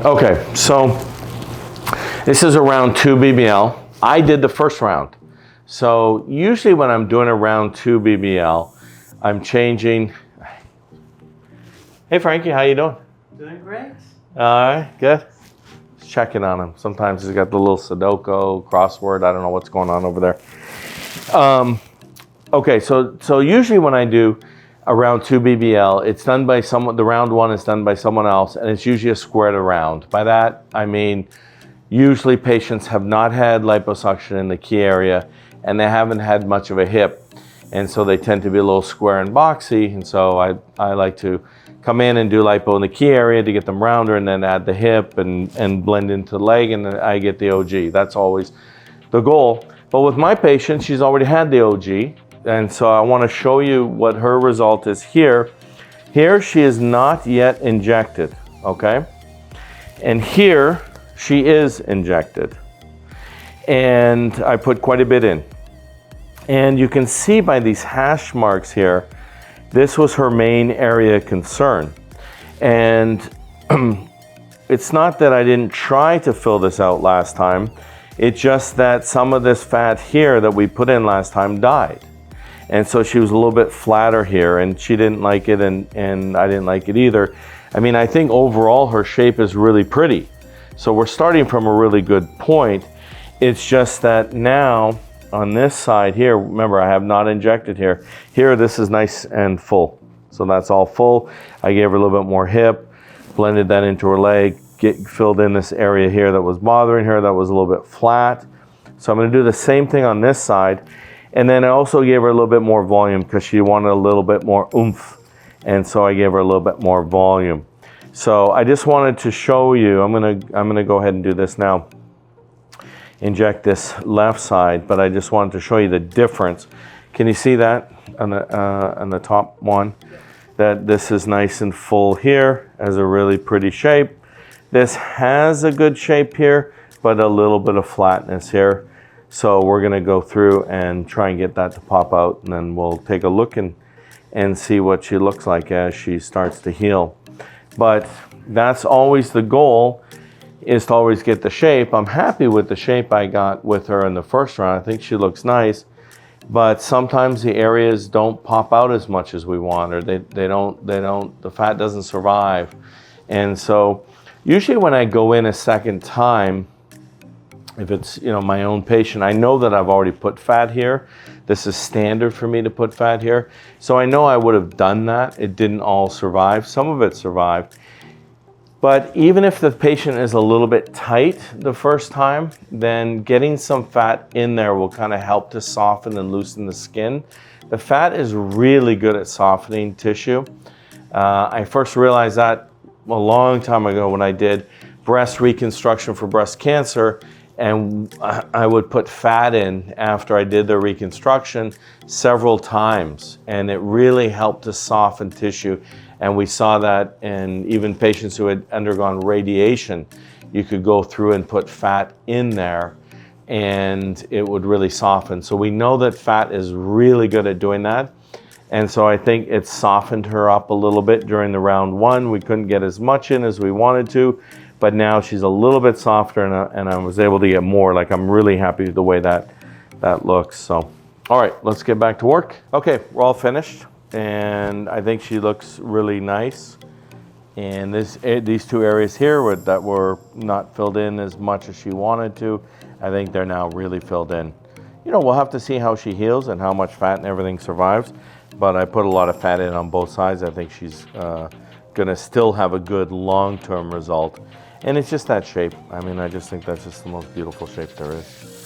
Okay, so this is a round 2 BBL. I did the first round. So usually when I'm doing a round 2 BBL, I'm changing. Hey Frankie, how you doing? Doing great. All right, good. Just checking on him. Sometimes he's got the little Sudoku crossword. I don't know what's going on over there. Okay, so usually when I do a round 2 BBL, it's done by someone. The round 1 is done by someone else, and it's usually a squared around. By that I mean usually patients have not had liposuction in the key area, and they haven't had much of a hip, and so they tend to be a little square and boxy. And so I like to come in and do lipo in the key area to get them rounder, and then add the hip and blend into the leg, and then I get the OG. That's always the goal. But with my patient, she's already had the OG, and so I want to show you what her result is here. Here she is not yet injected, okay? And here she is injected. And I put quite a bit in. And you can see by these hash marks here, this was her main area of concern. And it's not that I didn't try to fill this out last time. It's just that some of this fat here that we put in last time died. And so she was a little bit flatter here, and she didn't like it, and I didn't like it either. I mean, I think overall her shape is really pretty. So we're starting from a really good point. It's just that now on this side here, remember I have not injected here. Here this is nice and full. So that's all full. I gave her a little bit more hip, blended that into her leg, filled in this area here that was bothering her, that was a little bit flat. So I'm gonna do the same thing on this side. And then I also gave her a little bit more volume because she wanted a little bit more oomph. And so I gave her a little bit more volume. So I just wanted to show you, I'm gonna go ahead and do this now. Inject this left side, but I just wanted to show you the difference. Can you see that on the top one? That this is nice and full here, has a really pretty shape. This has a good shape here, but a little bit of flatness here. So we're gonna go through and try and get that to pop out, and then we'll take a look and see what she looks like as she starts to heal. But that's always the goal, is to always get the shape. I'm happy with the shape I got with her in the first round. I think she looks nice, but sometimes the areas don't pop out as much as we want, or the fat doesn't survive. And so usually when I go in a second time, if it's, you know, my own patient, I know that I've already put fat here. This is standard for me to put fat here. So I know I would have done that. It didn't all survive. Some of it survived. But even if the patient is a little bit tight the first time, then getting some fat in there will kind of help to soften and loosen the skin. The fat is really good at softening tissue. I first realized that a long time ago when I did breast reconstruction for breast cancer, and I would put fat in after I did the reconstruction several times, and it really helped to soften tissue. And we saw that in even patients who had undergone radiation. You could go through and put fat in there, and it would really soften. So we know that fat is really good at doing that. And so I think it softened her up a little bit during the round 1. We couldn't get as much in as we wanted to, but now she's a little bit softer, and I was able to get more. Like, I'm really happy with the way that looks. So, all right, let's get back to work. Okay, we're all finished, and I think she looks really nice. And these two areas here that were not filled in as much as she wanted to, I think they're now really filled in. You know, we'll have to see how she heals and how much fat and everything survives, but I put a lot of fat in on both sides. I think she's gonna still have a good long-term result. And it's just that shape. I mean, I just think that's just the most beautiful shape there is.